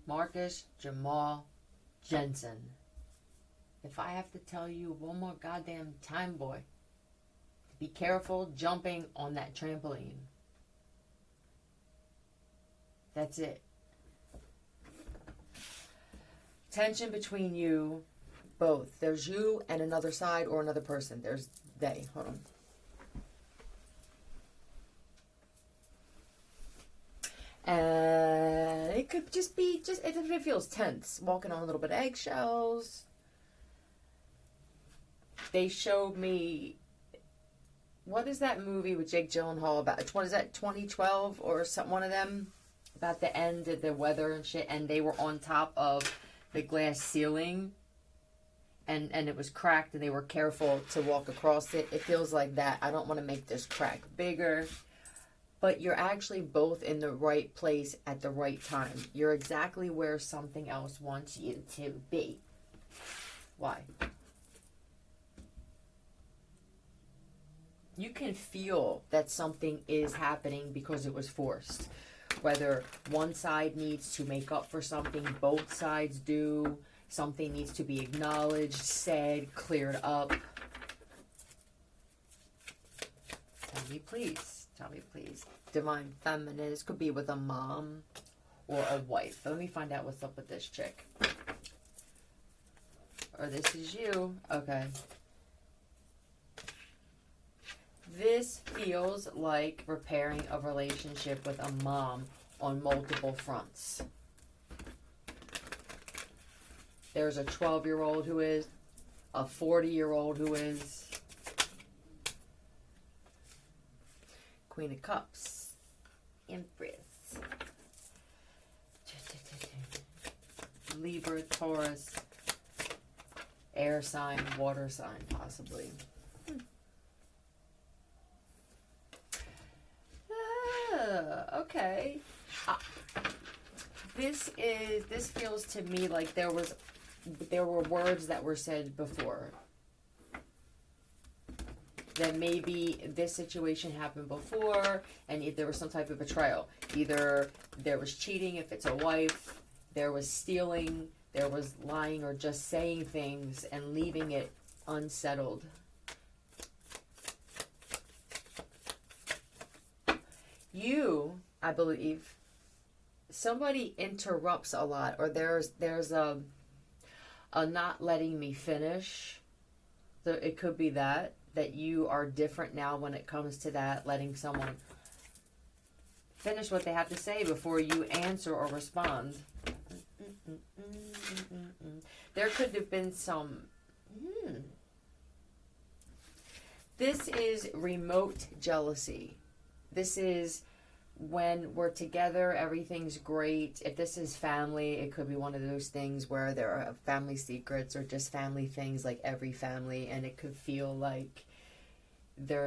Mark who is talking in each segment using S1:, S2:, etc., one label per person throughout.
S1: Marcus Jamal Jensen. If I have to tell you one more goddamn time, boy, be careful jumping on that trampoline. That's it. Tension between you both. There's you and another side or another person. There's they. Hold on. And it could just be, it feels tense. Walking on a little bit of eggshells. They showed me, what is that movie with Jake Gyllenhaal about? What is that, 2012 or some, one of them? About the end of the weather and shit. And they were on top of the glass ceiling. And it was cracked and they were careful to walk across it. It feels like that. I don't want to make this crack bigger. But you're actually both in the right place at the right time. You're exactly where something else wants you to be. Why? You can feel that something is happening because it was forced. Whether one side needs to make up for something, both sides do. Something needs to be acknowledged, said, cleared up. Tell me please. Tell me please. Divine Feminine. This could be with a mom or a wife. Let me find out what's up with this chick. Or this is you. Okay. This feels like repairing a relationship with a mom on multiple fronts. There's a 12-year-old who is, a 40-year-old who is. Queen of Cups. Empress. Libra, Taurus. Air sign, water sign, possibly. Okay. This feels to me like there were words that were said before. That maybe this situation happened before and there was some type of betrayal. Either there was cheating if it's a wife, there was stealing, there was lying or just saying things and leaving it unsettled. You, I believe, somebody interrupts a lot, or there's a not letting me finish. So it could be that you are different now when it comes to that, letting someone finish what they have to say before you answer or respond. There could have been some. This is remote jealousy. This is when we're together, everything's great. If this is family, it could be one of those things where there are family secrets or just family things like every family, and it could feel like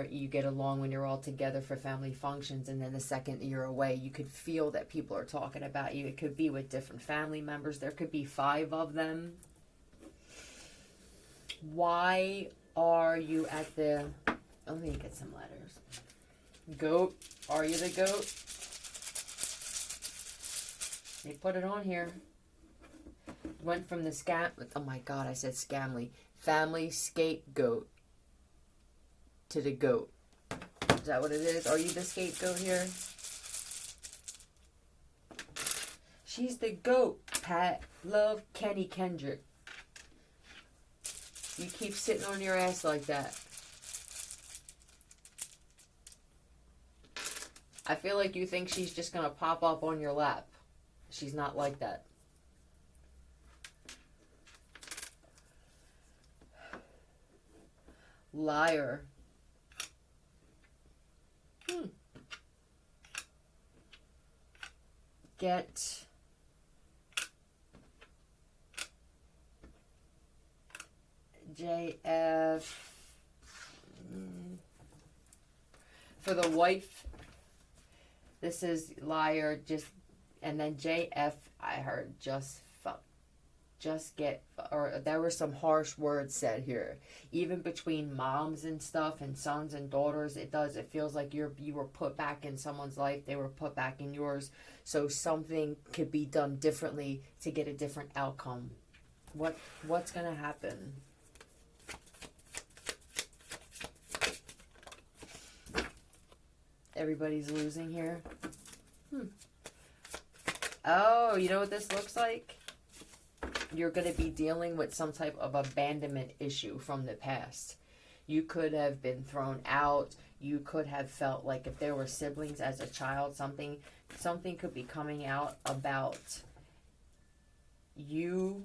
S1: you get along when you're all together for family functions, and then the second you're away, you could feel that people are talking about you. It could be with different family members. There could be 5 of them. Why are you at the... Let me get some letters. Goat. Are you the goat? They put it on here. Went from the oh my god, I said scamly. Family scapegoat to the goat. Is that what it is? Are you the scapegoat here? She's the goat, Pat. Love, Kenny Kendrick. You keep sitting on your ass like that. I feel like you think she's just going to pop up on your lap. She's not like that. Liar. Get JF for the wife. This is liar, just, and then JF, I heard just fuck. just get, or there were some harsh words said here, even between moms and stuff and sons and daughters. It feels like you were put back in someone's life, they were put back in yours, so something could be done differently to get a different outcome. What's gonna happen? Everybody's losing here. Oh, you know what this looks like? You're going to be dealing with some type of abandonment issue from the past. You could have been thrown out. You could have felt like if there were siblings as a child, something could be coming out about you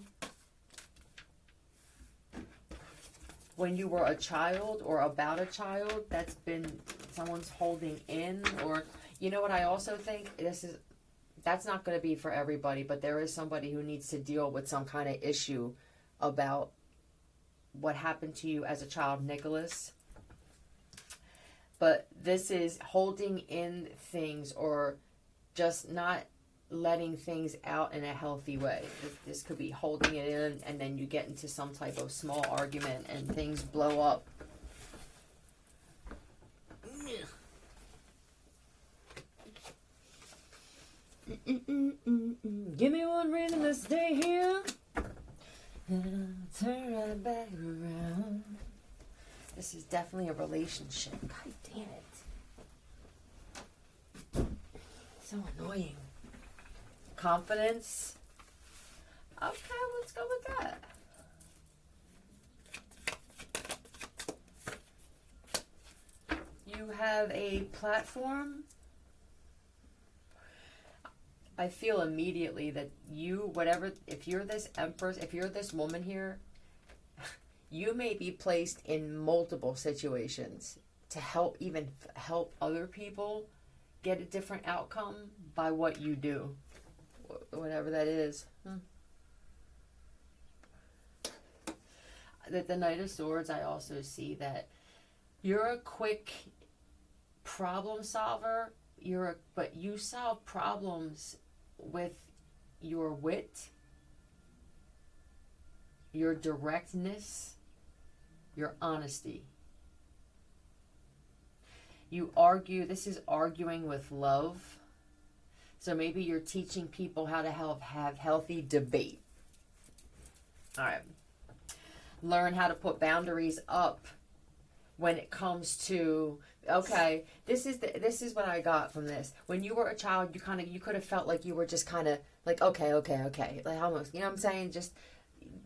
S1: when you were a child, or about a child that's been someone's holding in. Or you know what I also think, that's not going to be for everybody, but there is somebody who needs to deal with some kind of issue about what happened to you as a child, Nicholas. But this is holding in things, or just not letting things out in a healthy way. This could be holding it in, and then you get into some type of small argument and things blow up. Give me one reason to stay here, and I'll turn right back around. This is definitely a relationship. God damn it. So annoying. Confidence. Okay, let's go with that. You have a platform. I feel immediately that if you're this Empress, if you're this woman here, you may be placed in multiple situations to help other people get a different outcome by what you do. Whatever that is. The Knight of Swords, I also see that you're a quick problem solver. But you solve problems with your wit, your directness, your honesty. You argue. This is arguing with love. So maybe you're teaching people how to have healthy debate. All right. Learn how to put boundaries up when it comes to, okay, this is what I got from this. When you were a child, you could have felt like you were just kind of like, okay. Like almost, you know what I'm saying? Just,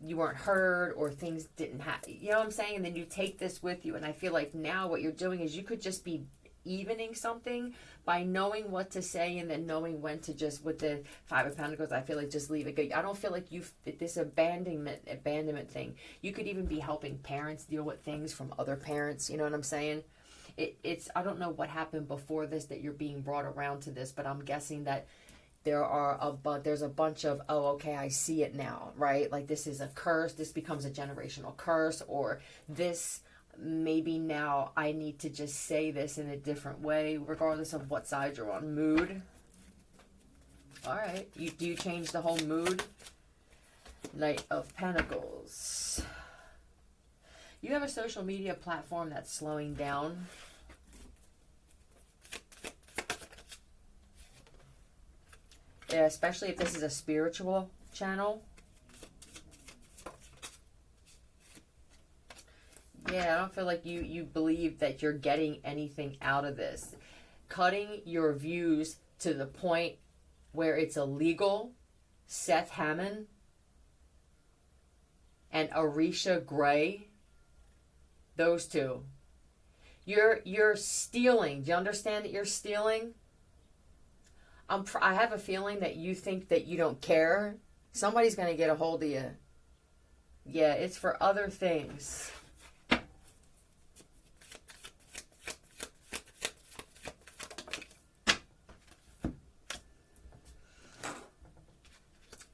S1: you weren't heard, or things didn't happen. You know what I'm saying? And then you take this with you. And I feel like now what you're doing is you could just be evening something by knowing what to say, and then knowing when to just, with the Five of Pentacles, I feel like just leave it go. I don't feel like this abandonment thing. You could even be helping parents deal with things from other parents. You know what I'm saying? It's I don't know what happened before this that you're being brought around to this, but I'm guessing that there's a bunch of, oh, okay, I see it now, right? Like this is a curse. This becomes a generational curse, or this. Maybe now I need to just say this in a different way, regardless of what side you're on. Mood. All right. Do you change the whole mood? Knight of Pentacles. You have a social media platform that's slowing down. Yeah, especially if this is a spiritual channel. Yeah, I don't feel like you believe that you're getting anything out of this. Cutting your views to the point where it's illegal. Seth Hammond and Arisha Gray. Those two. You're stealing. Do you understand that you're stealing? I have a feeling that you think that you don't care. Somebody's going to get a hold of you. Yeah, it's for other things.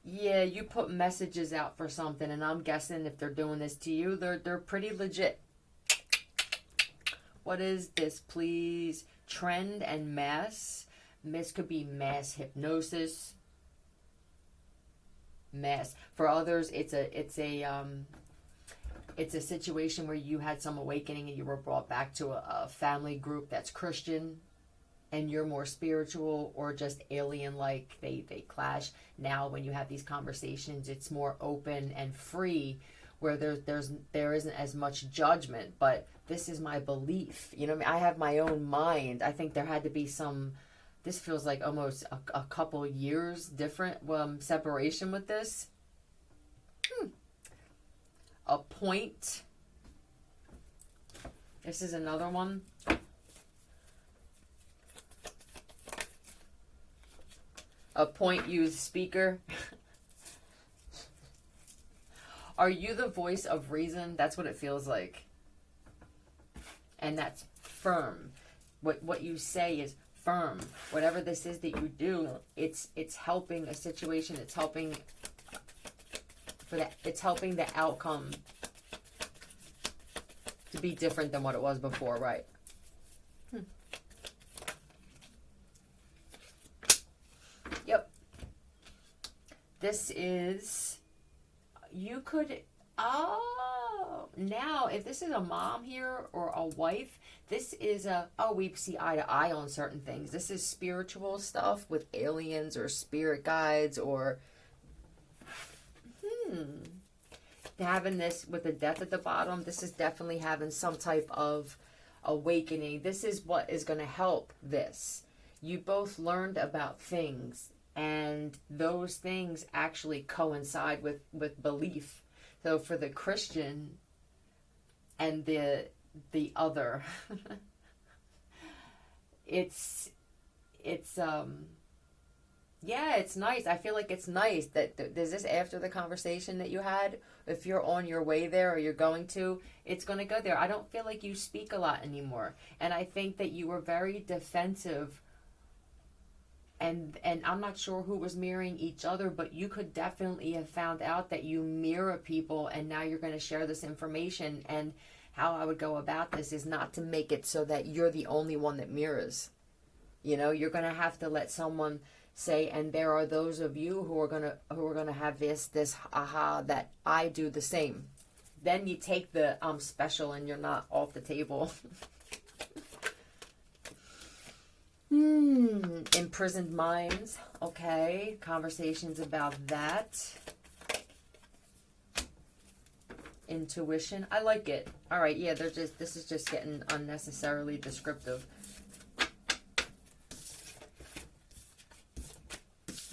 S1: Yeah, you put messages out for something, and I'm guessing if they're doing this to you, they're pretty legit. What is this, please? Trend and mass. This could be mass hypnosis, mass. For others, it's a situation where you had some awakening and you were brought back to a family group that's Christian, and you're more spiritual or just alien-like. They clash. Now, when you have these conversations, it's more open and free, where there isn't as much judgment. But this is my belief. You know what I mean? I have my own mind. I think there had to be some. This feels like almost a couple years different separation with this. A point. This is another one. A point used speaker. Are you the voice of reason? That's what it feels like. And that's firm. What you say is firm. Whatever this is that you do, it's helping a situation. It's helping the outcome to be different than what it was before, right? Yep. This is, you could, now if this is a mom here or a wife, this is we see eye to eye on certain things. This is spiritual stuff with aliens or spirit guides or having this with the death at the bottom. This is definitely having some type of awakening. This is what is going to help this. You both learned about things, and those things actually coincide with belief. So for the Christian and the other, it's nice. I feel like it's nice that is this after the conversation that you had? If you're on your way there or you're going to, it's going to go there. I don't feel like you speak a lot anymore. And I think that you were very defensive. And I'm not sure who was mirroring each other, but you could definitely have found out that you mirror people, and now you're going to share this information. And how I would go about this is not to make it so that you're the only one that mirrors. You know, you're going to have to let someone say, and there are those of you who are gonna have this aha that I do the same. Then you take the I'm special and you're not off the table. Imprisoned minds. Okay, conversations about that. Intuition. I like it. All right, yeah, this is just getting unnecessarily descriptive.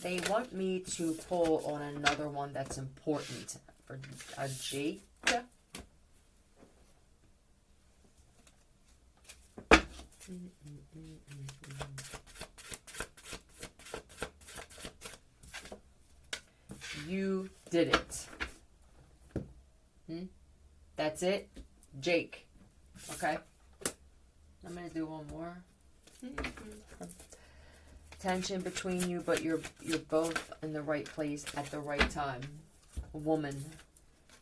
S1: They want me to pull on another one that's important for a Jake. You did it. That's it? Jake. Okay. I'm going to do one more. Tension between you, but you're both in the right place at the right time. Woman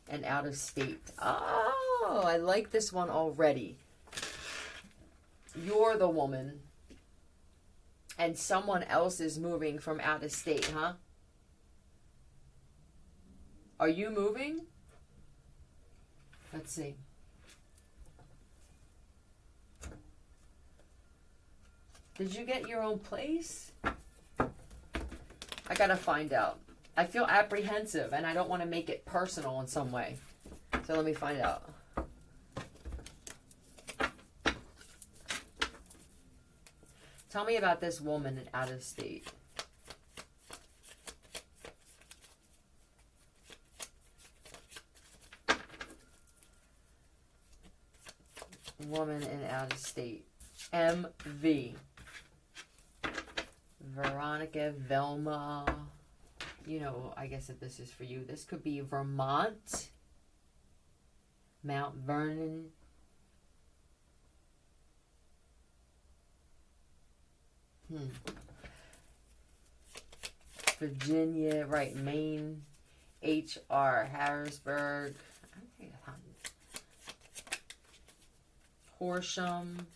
S1: and out of state. Oh, I like this one already. You're the woman and someone else is moving from out of state, huh? Are you moving? Let's see. Did you get your own place? I gotta find out. I feel apprehensive and I don't want to make it personal in some way. So let me find out. Tell me about this woman in out of state. Woman in out of state. MV. Veronica, Velma. You know, I guess if this is for you, this could be Vermont, Mount Vernon, Virginia, right, Maine, HR, Harrisburg, Horsham.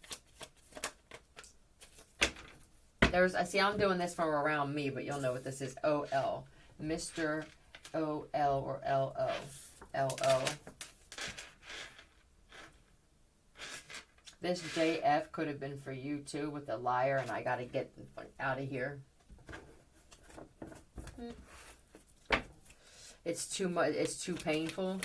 S1: I see I'm doing this from around me, but you'll know what this is. OL. Mr. HOL or LO? LO. This JF could have been for you too with the liar, and I gotta get out of here. It's too much. It's too painful.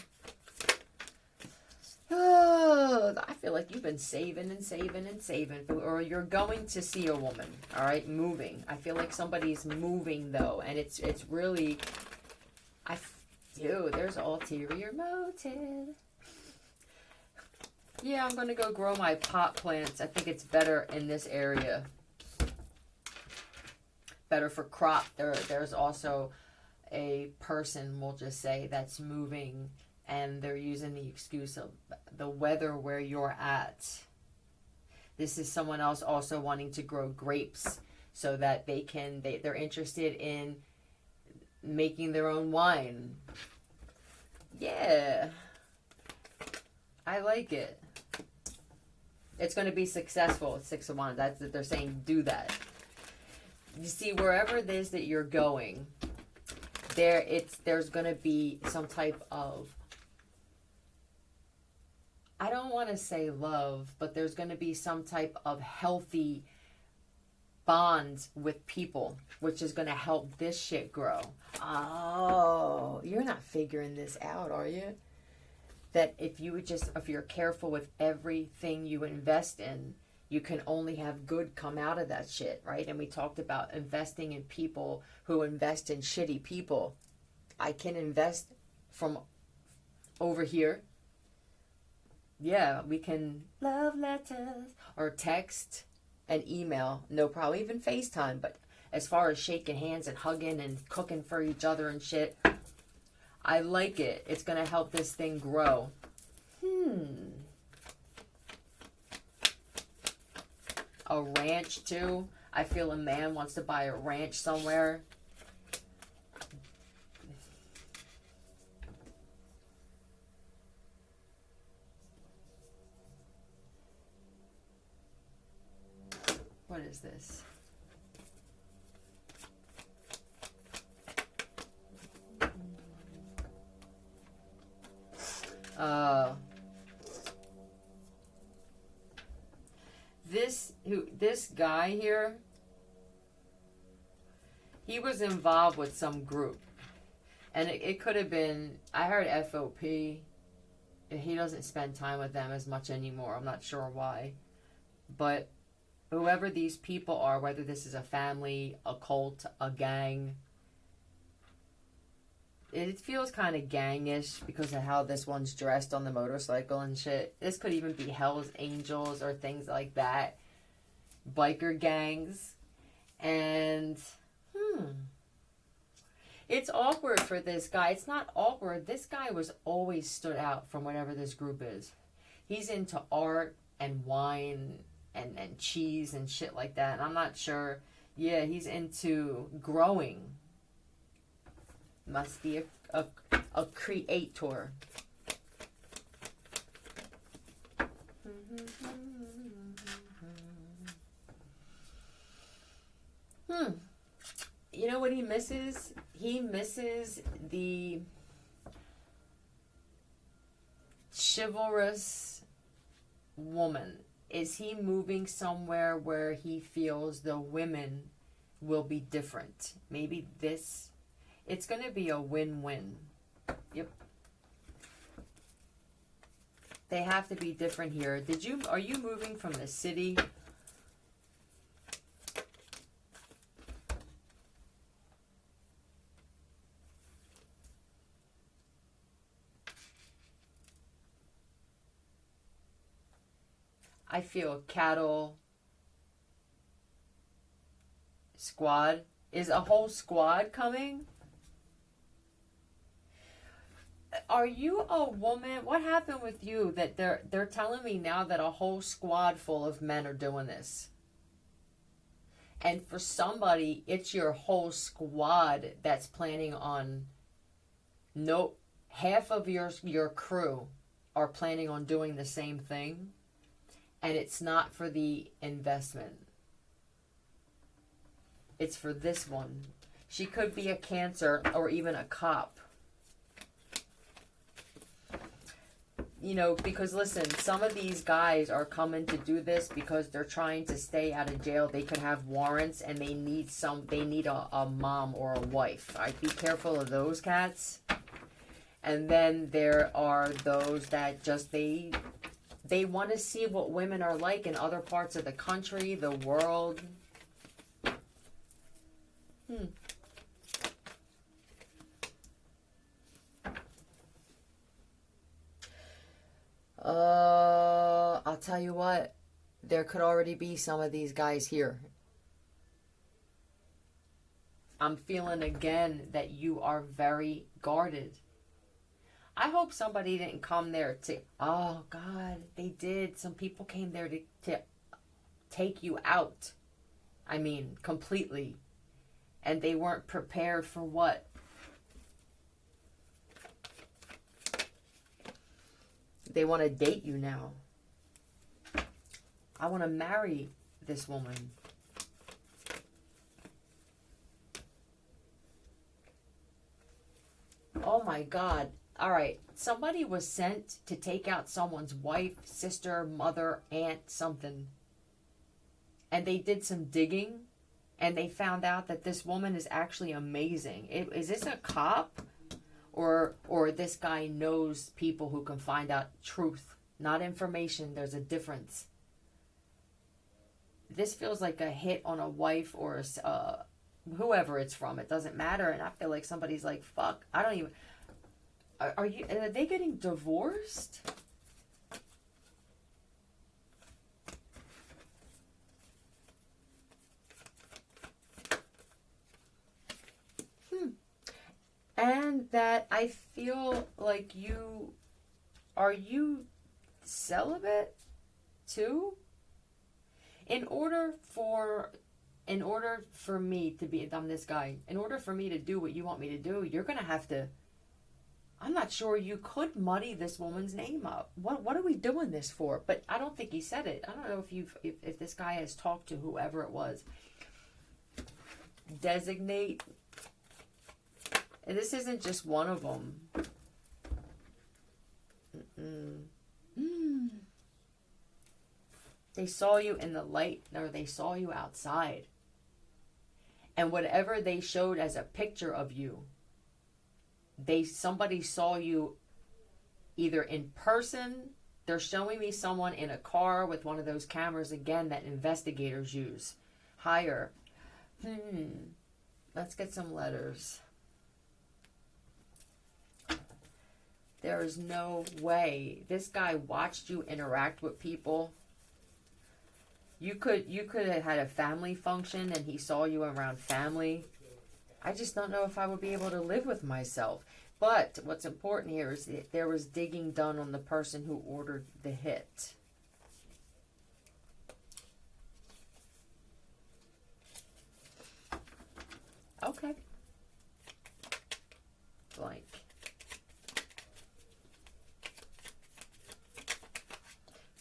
S1: Oh, I feel like you've been saving and saving and saving, or you're going to see a woman. All right, moving. I feel like somebody's moving though, and it's really. Dude, there's ulterior motive. Yeah, I'm gonna go grow my pot plants. I think it's better in this area. Better for crop. There's also a person, we'll just say, that's moving, and they're using the excuse of the weather where you're at. This is someone else also wanting to grow grapes so that they're interested in making their own wine. Yeah. I like it. It's going to be successful. It's 6 of Wands. That's what they're saying. Do that. You see, wherever it is that you're going, there's going to be some type of, I don't want to say love, but there's going to be some type of healthy bonds with people, which is going to help this shit grow. Oh, you're not figuring this out, are you? That if you're careful with everything you invest in, you can only have good come out of that shit, right? And we talked about investing in people who invest in shitty people. I can invest from over here. Yeah, we can love letters or text and email, no problem, even FaceTime. But as far as shaking hands and hugging and cooking for each other and shit, I like it. It's going to help this thing grow. A ranch, too. I feel a man wants to buy a ranch somewhere. What is this? This guy here, he was involved with some group, and it could have been, I heard FOP. He doesn't spend time with them as much anymore. I'm not sure why, but whoever these people are, whether this is a family, a cult, a gang, it feels kind of gangish because of how this one's dressed on the motorcycle and shit. This could even be Hell's Angels or things like that. Biker gangs. And, it's awkward for this guy. It's not awkward. This guy was always stood out from whatever this group is. He's into art and wine and cheese and shit like that. And I'm not sure. Yeah, he's into growing. Must be a creator. You know what he misses? He misses the chivalrous woman. Is he moving somewhere where he feels the women will be different? Maybe it's going to be a win-win. Yep. They have to be different here. Are you moving from the city? I feel cattle squad. Is a whole squad coming? Are you a woman? What happened with you that they're telling me now that a whole squad full of men are doing this? And for somebody, it's your whole squad that's planning on half of your crew are planning on doing the same thing, and it's not for the investment. It's for this one. She could be a Cancer or even a cop. you know, because listen, some of these guys are coming to do this because they're trying to stay out of jail. They could have warrants and they need a mom or a wife. All right, be careful of those cats. And then there are those that just they want to see what women are like in other parts of the country, the world. I'll tell you what, there could already be some of these guys here. I'm feeling again that you are very guarded. I hope somebody didn't come there to, oh God, they did. Some people came there to take you out. I mean, completely. And they weren't prepared for what? They want to date you now. I want to marry this woman. Oh my God. All right. Somebody was sent to take out someone's wife, sister, mother, aunt, something. And they did some digging. And they found out that this woman is actually amazing. Is this a cop? Or this guy knows people who can find out truth, not information. There's a difference. This feels like a hit on a wife or whoever it's from. It doesn't matter. And I feel like somebody's like, fuck, I don't even... Are they getting divorced? And that I feel like are you celibate too? In order for me to be, I'm this guy, in order for me to do what you want me to do, you're going to have to, I'm not sure you could muddy this woman's name up. What are we doing this for? But I don't think he said it. I don't know if this guy has talked to whoever it was. Designate. And this isn't just one of them. They saw you in the light, or they saw you outside. And whatever they showed as a picture of you, somebody saw you either in person. They're showing me someone in a car with one of those cameras again that investigators use. Higher. Let's get some letters. There is no way this guy watched you interact with people. You could have had a family function and he saw you around family. I just don't know if I would be able to live with myself. But what's important here is that there was digging done on the person who ordered the hit. Okay. Blank.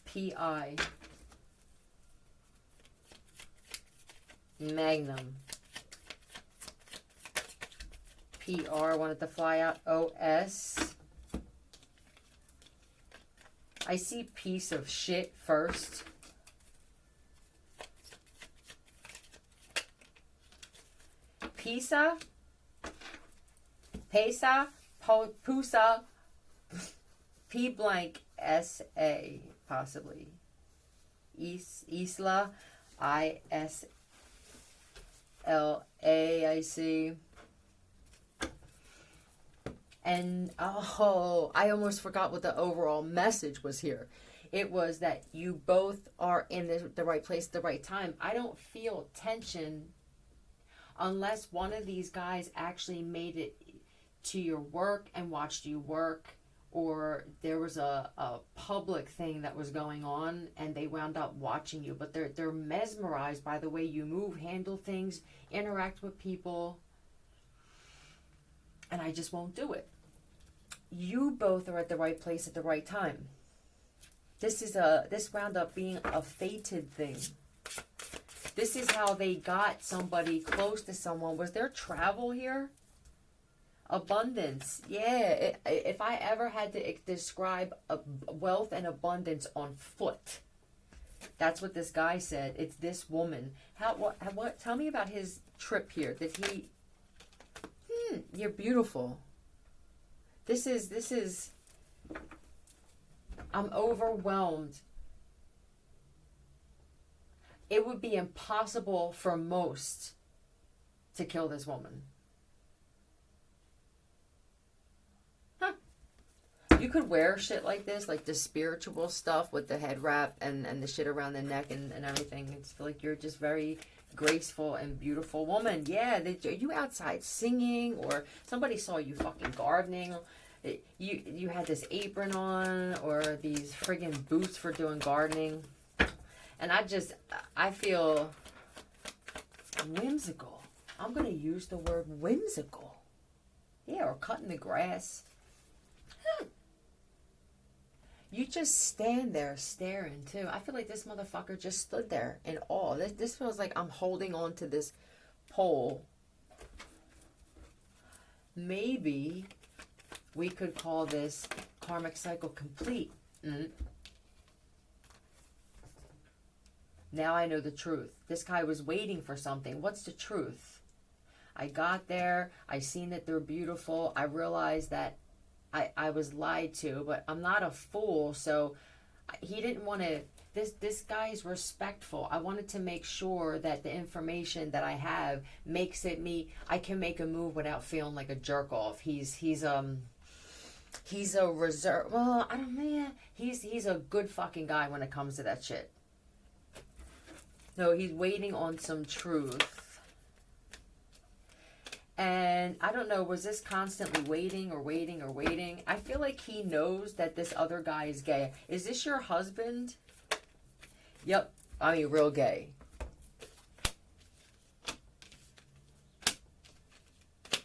S1: P.I. Magnum. P.R. wanted to fly out. O.S. I see piece of shit first. Pisa. Pesa. Pusa. P blank S.A. Possibly. Isla. I.S.L.A. I see. And, I almost forgot what the overall message was here. It was that you both are in the right place at the right time. I don't feel tension unless one of these guys actually made it to your work and watched you work, or there was a public thing that was going on and they wound up watching you. But they're mesmerized by the way you move, handle things, interact with people. And I just won't do it. You both are at the right place at the right time. This wound up being a fated thing. This is how they got somebody close to someone. Was there travel here? Abundance. Yeah. If I ever had to describe wealth and abundance on foot, that's what this guy said. It's this woman. What? Tell me about his trip here. Did he? You're beautiful. This is. I'm overwhelmed. It would be impossible for most to kill this woman. Huh. You could wear shit like this, like the spiritual stuff with the head wrap and the shit around the neck and everything. It's like you're just very graceful and beautiful woman. Yeah, are you outside singing, or somebody saw you fucking gardening? You had this apron on, or these friggin' boots for doing gardening. And I feel whimsical. I'm going to use the word whimsical. Yeah, or cutting the grass. You just stand there staring, too. I feel like this motherfucker just stood there in awe. This feels like I'm holding on to this pole. Maybe we could call this karmic cycle complete. Now I know the truth. This guy was waiting for something. What's the truth? I got there. I seen that they're beautiful. I realized that I was lied to, but I'm not a fool. So he didn't want to. This guy is respectful. I wanted to make sure that the information that I have makes it me. I can make a move without feeling like a jerk off. He's a reserve. Well, I don't know. Yeah, he's a good fucking guy when it comes to that shit. No, he's waiting on some truth. And I don't know, was this constantly waiting or waiting or waiting? I feel like he knows that this other guy is gay. Is this your husband? Yep. I mean, real gay.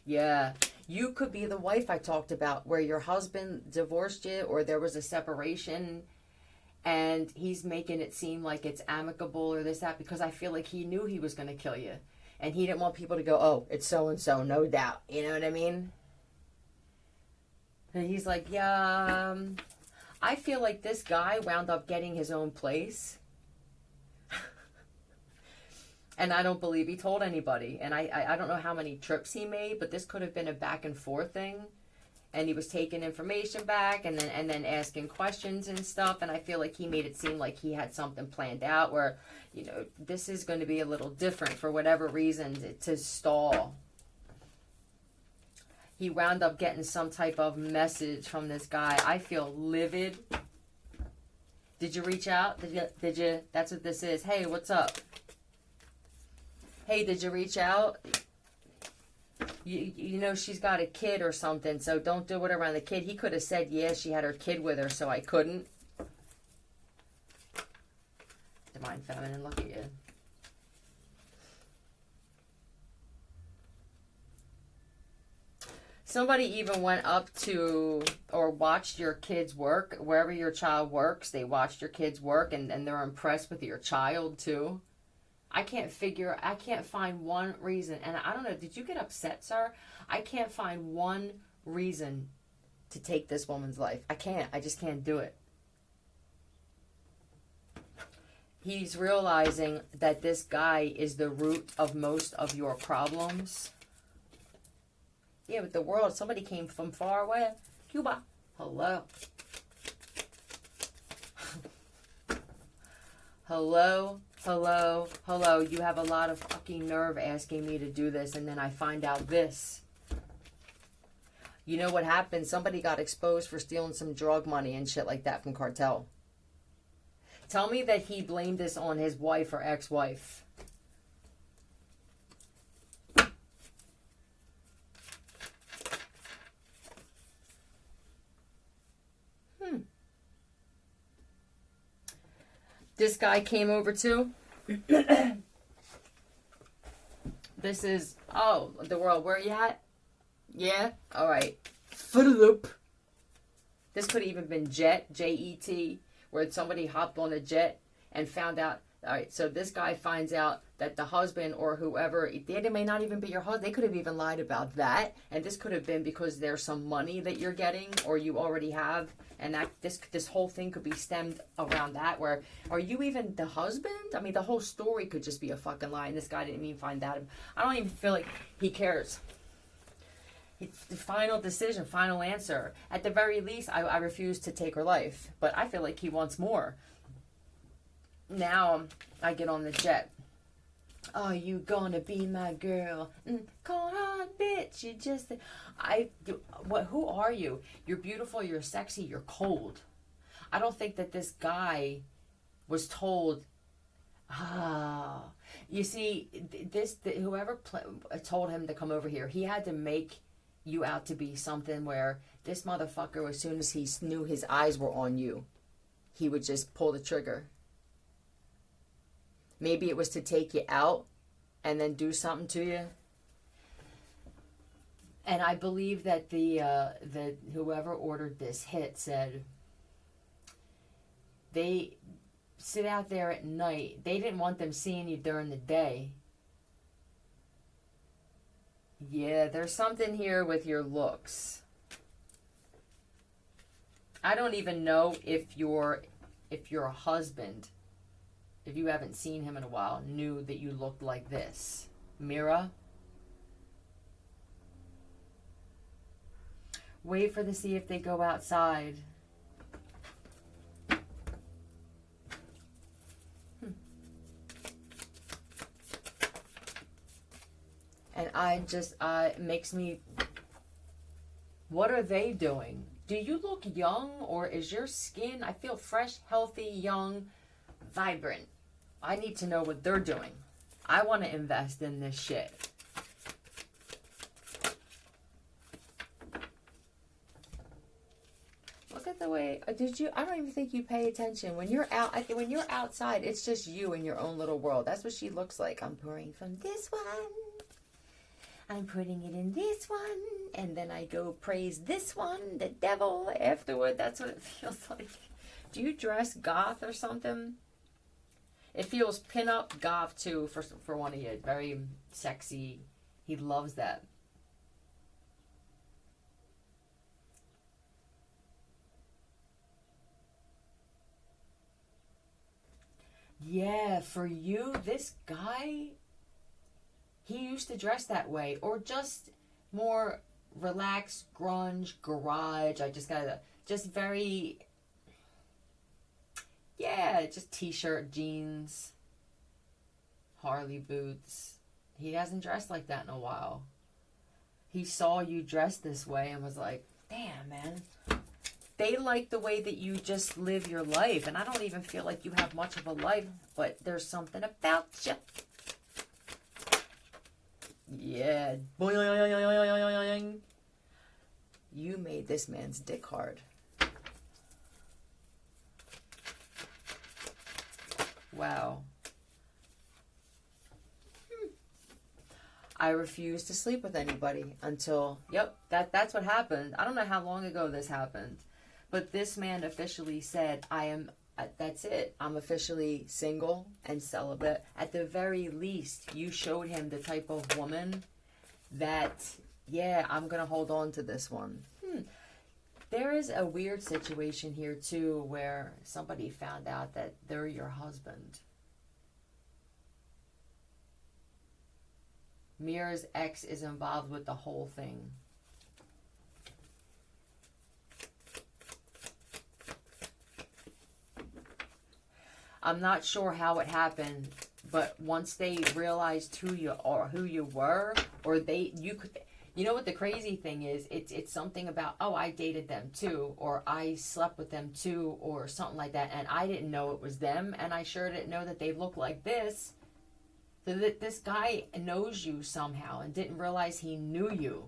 S1: Yeah. You could be the wife I talked about, where your husband divorced you, or there was a separation, and he's making it seem like it's amicable or this, that, because I feel like he knew he was going to kill you. And he didn't want people to go, oh, it's so-and-so, no doubt. You know what I mean? And he's like, yeah, I feel like this guy wound up getting his own place. And I don't believe he told anybody. And I don't know how many trips he made, but this could have been a back and forth thing. And he was taking information back and then asking questions and stuff. And I feel like he made it seem like he had something planned out where, you know, this is going to be a little different for whatever reason to stall. He wound up getting some type of message from this guy. I feel livid. Did you reach out? Did you? That's what this is. Hey, what's up? Hey, did you reach out? You know she's got a kid or something, so don't do it around the kid. He could have said, yeah, she had her kid with her, so I couldn't. Divine Feminine, look at you. Somebody even went up to or watched your kids work. Wherever your child works, they watched your kids work, and they're impressed with your child, too. I can't find one reason. And I don't know, did you get upset, sir? I can't find one reason to take this woman's life. I just can't do it. He's realizing that this guy is the root of most of your problems. Yeah, but the world, somebody came from far away. Cuba. Hello. Hello. Hello, hello, you have a lot of fucking nerve asking me to do this, and then I find out this. You know what happened? Somebody got exposed for stealing some drug money and shit like that from cartel. Tell me that he blamed this on his wife or ex-wife. This guy came over too. This is, oh, the world. Where you at? Yeah? All right. This could have even been Jet, Jet, where somebody hopped on a jet and found out All right, so this guy finds out that the husband or whoever, they may not even be your husband. They could have even lied about that, and this could have been because there's some money that you're getting or you already have, and that this whole thing could be stemmed around that. Where are you even the husband? I mean, the whole story could just be a fucking lie, and this guy didn't even find that. I don't even feel like he cares. The final decision, final answer. At the very least, I refuse to take her life, but I feel like he wants more. Now I get on the jet. Are you gonna be my girl? Cold hard bitch. You just, what? Who are you? You're beautiful. You're sexy. You're cold. I don't think that this guy was told. You see, whoever told him to come over here, he had to make you out to be something where this motherfucker, as soon as he knew his eyes were on you, he would just pull the trigger. Maybe it was to take you out and then do something to you. And I believe that the whoever ordered this hit said they sit out there at night. They didn't want them seeing you during the day. Yeah, there's something here with your looks. I don't even know if your husband, if you haven't seen him in a while, knew that you looked like this. Mira. Wait for to see if they go outside. And it makes me, what are they doing? Do you look young, or is your skin, I feel fresh, healthy, young, vibrant. I need to know what they're doing. I want to invest in this shit. Look at the way, I don't even think you pay attention. When you're outside, it's just you in your own little world. That's what she looks like. I'm pouring from this one. I'm putting it in this one. And then I go praise this one, the devil, afterward. That's what it feels like. Do you dress goth or something? It feels pin-up goth too for one of you. Very sexy. He loves that. Yeah, for you, this guy, he used to dress that way. Or just more relaxed, grunge, garage. Just very... Yeah, just t-shirt, jeans, Harley boots. He hasn't dressed like that in a while. He saw you dressed this way and was like, damn, man. They like the way that you just live your life. And I don't even feel like you have much of a life, but there's something about you. Yeah. Boing. You made this man's dick hard. Wow. I refuse to sleep with anybody until, that's what happened. I don't know how long ago this happened, but this man officially said, that's it. I'm officially single and celibate. At the very least, you showed him the type of woman that, I'm going to hold on to this one. There is a weird situation here, too, where somebody found out that they're your husband. Mira's ex is involved with the whole thing. I'm not sure how it happened, but once they realized who you were, or you could... You know what the crazy thing is? It's something about, I dated them too, or I slept with them too, or something like that, and I didn't know it was them, and I sure didn't know that they looked like this. So that this guy knows you somehow and didn't realize he knew you.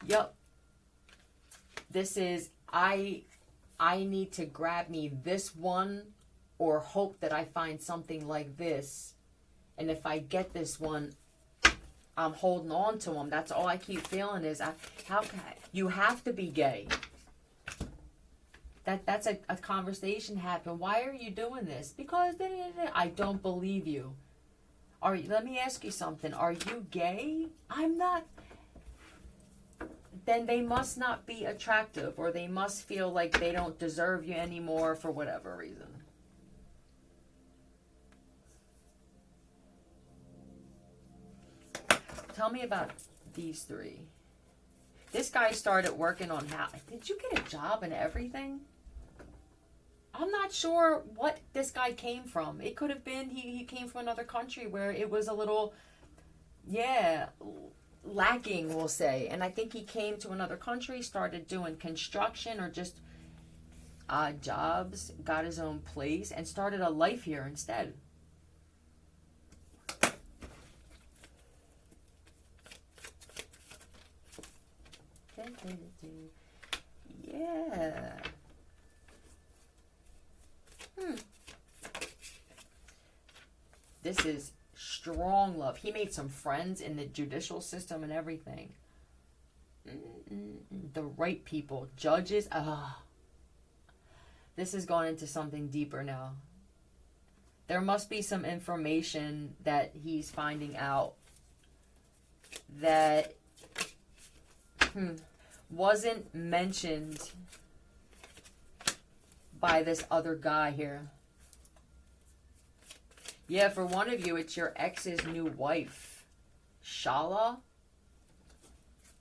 S1: Yup. This is, I need to grab me this one, or hope that I find something like this. And if I get this one, I'm holding on to him. That's all I keep feeling is, you have to be gay. that's a conversation happened. Why are you doing this? Because I don't believe you. Let me ask you something. Are you gay? I'm not. Then they must not be attractive, or they must feel like they don't deserve you anymore for whatever reason. Tell me about these three. This guy started working on how. Did you get a job and everything? I'm not sure what this guy came from. It could have been he came from another country where it was a little, lacking, we'll say. And I think he came to another country, started doing construction or just odd jobs, got his own place, and started a life here instead. Yeah. This is strong love. He made some friends in the judicial system and everything. The right people. Judges. This has gone into something deeper now. There must be some information that he's finding out that wasn't mentioned by this other guy here. Yeah, for one of you, it's your ex's new wife, Shala,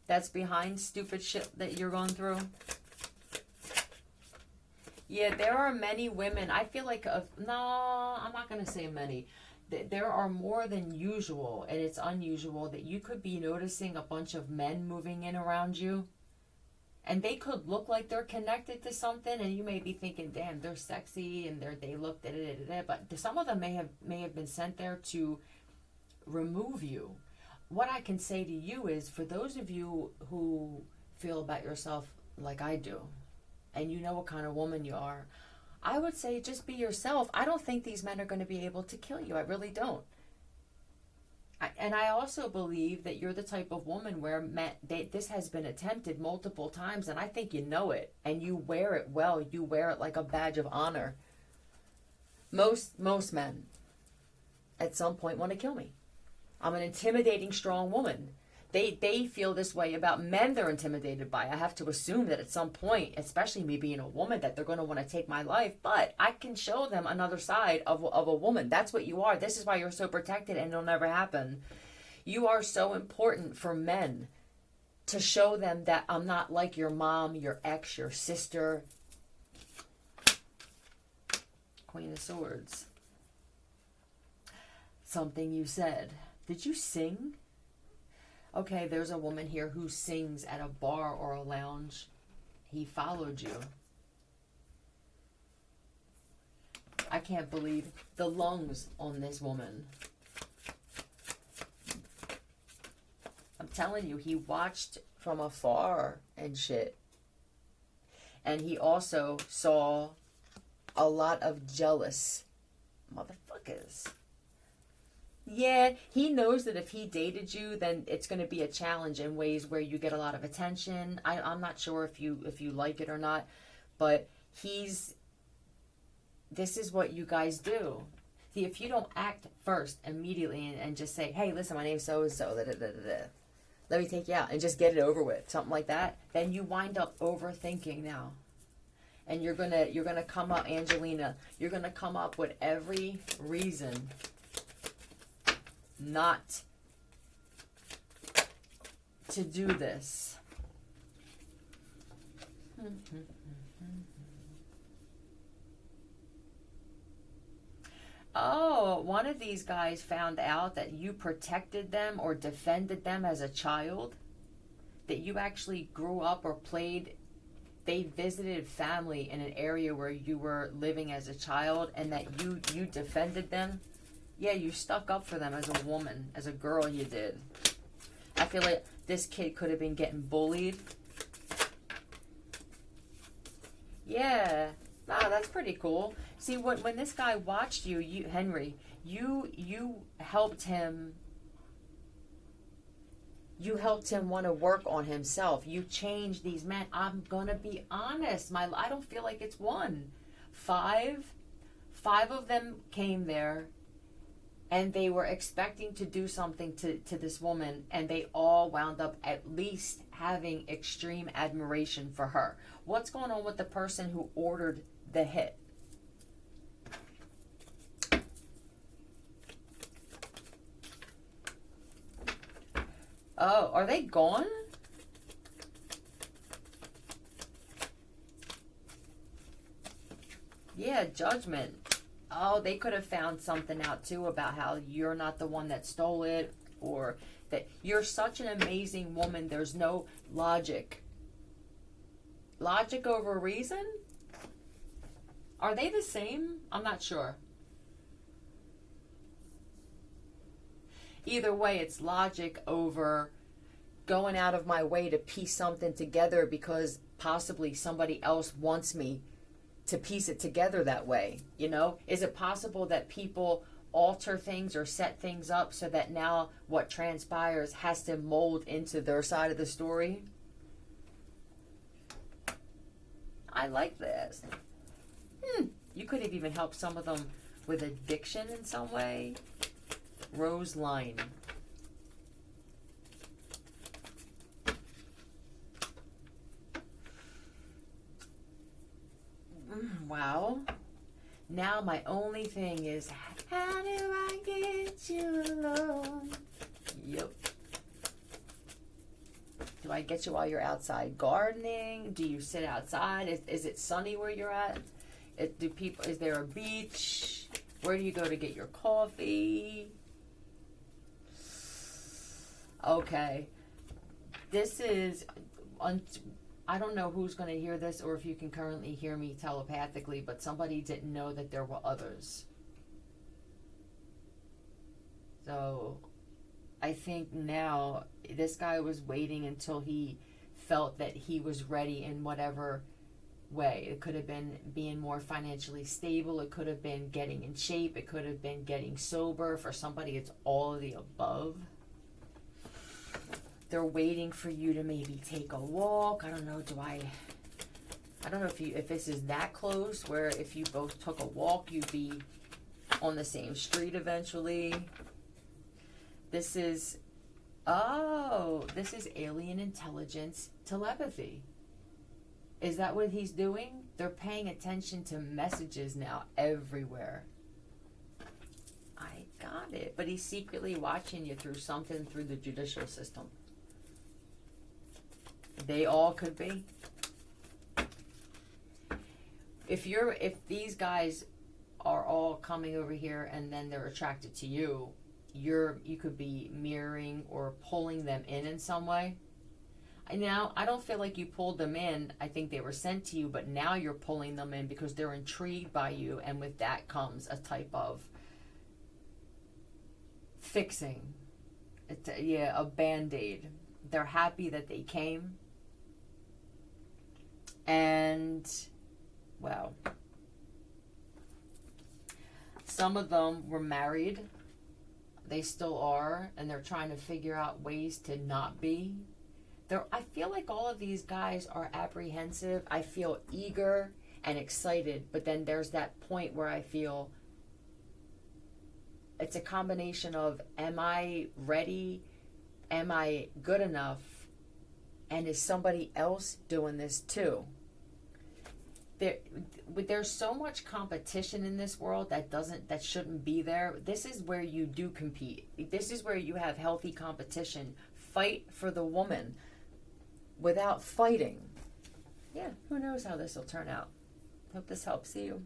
S1: that's behind stupid shit that you're going through. Yeah, there are many women. I feel like, no, I'm not going to say many. There are more than usual, and it's unusual that you could be noticing a bunch of men moving in around you. And they could look like they're connected to something, and you may be thinking, "Damn, they're sexy and they look da da da da." But some of them may have been sent there to remove you. What I can say to you is, for those of you who feel about yourself like I do, and you know what kind of woman you are, I would say just be yourself. I don't think these men are going to be able to kill you. I really don't. And I also believe that you're the type of woman where this has been attempted multiple times, and I think you know it, and you wear it well. You wear it like a badge of honor. Most men at some point want to kill me. I'm an intimidating, strong woman. They feel this way about men they're intimidated by. I have to assume that at some point, especially me being a woman, that they're going to want to take my life. But I can show them another side of a woman. That's what you are. This is why you're so protected, and it'll never happen. You are so important for men to show them that I'm not like your mom, your ex, your sister. Queen of Swords. Something you said. Did you sing? Okay, there's a woman here who sings at a bar or a lounge. He followed you. I can't believe the lungs on this woman. I'm telling you, he watched from afar and shit. And he also saw a lot of jealous motherfuckers. Yeah, he knows that if he dated you, then it's going to be a challenge in ways where you get a lot of attention. I'm not sure if you like it or not, but this is what you guys do. See, if you don't act first immediately and just say, "Hey, listen, my name's so-and-so, let me take you out," and just get it over with, something like that, then you wind up overthinking now. And you're gonna come up, Angelina, you're gonna come up with every reason not to do this. Oh, one of these guys found out that you protected them or defended them as a child, that you actually grew up or they visited family in an area where you were living as a child, and that you defended them. Yeah, you stuck up for them as a woman, as a girl you did. I feel like this kid could have been getting bullied. Yeah, wow, that's pretty cool. See, when this guy watched you, Henry, you helped him You helped him want to work on himself. You changed these men. I'm going to be honest. I don't feel like it's one. Five of them came there and they were expecting to do something to this woman, and they all wound up at least having extreme admiration for her. What's going on with the person who ordered the hit? Oh, are they gone? Yeah, Judgment. Oh, they could have found something out too about how you're not the one that stole it, or that you're such an amazing woman. There's no logic. Logic over reason? Are they the same? I'm not sure. Either way, it's logic over going out of my way to piece something together because possibly somebody else wants me to piece it together that way. You know, is it possible that people alter things or set things up so that now what transpires has to mold into their side of the story? I like this. You could have even helped some of them with addiction in some way. Rose line. Wow. Now my only thing is, how do I get you alone? Yep. Do I get you while you're outside gardening? Do you sit outside? Is it sunny where you're at? Is there a beach? Where do you go to get your coffee? Okay. This is... I don't know who's going to hear this or if you can currently hear me telepathically, but somebody didn't know that there were others. So I think now this guy was waiting until he felt that he was ready in whatever way. It could have been being more financially stable. It could have been getting in shape. It could have been getting sober. For somebody, it's all of the above. They're waiting for you to maybe take a walk. I don't know, I don't know if this is that close where if you both took a walk, you'd be on the same street eventually. This is alien intelligence telepathy. Is that what he's doing? They're paying attention to messages now everywhere. I got it. But he's secretly watching you through something through the judicial system. They all could be. If these guys are all coming over here and then they're attracted to you, you could be mirroring or pulling them in some way. Now, I don't feel like you pulled them in. I think they were sent to you, but now you're pulling them in because they're intrigued by you, and with that comes a type of fixing. A Band-Aid. They're happy that they came. And, well, some of them were married. They still are, and they're trying to figure out ways to not be. I feel like all of these guys are apprehensive. I feel eager and excited, but then there's that point where I feel it's a combination of, am I ready? Am I good enough? And is somebody else doing this too? There's so much competition in this world that shouldn't be there. This is where you do compete. This is where you have healthy competition. Fight for the woman without fighting. Yeah, who knows how this will turn out. Hope this helps you.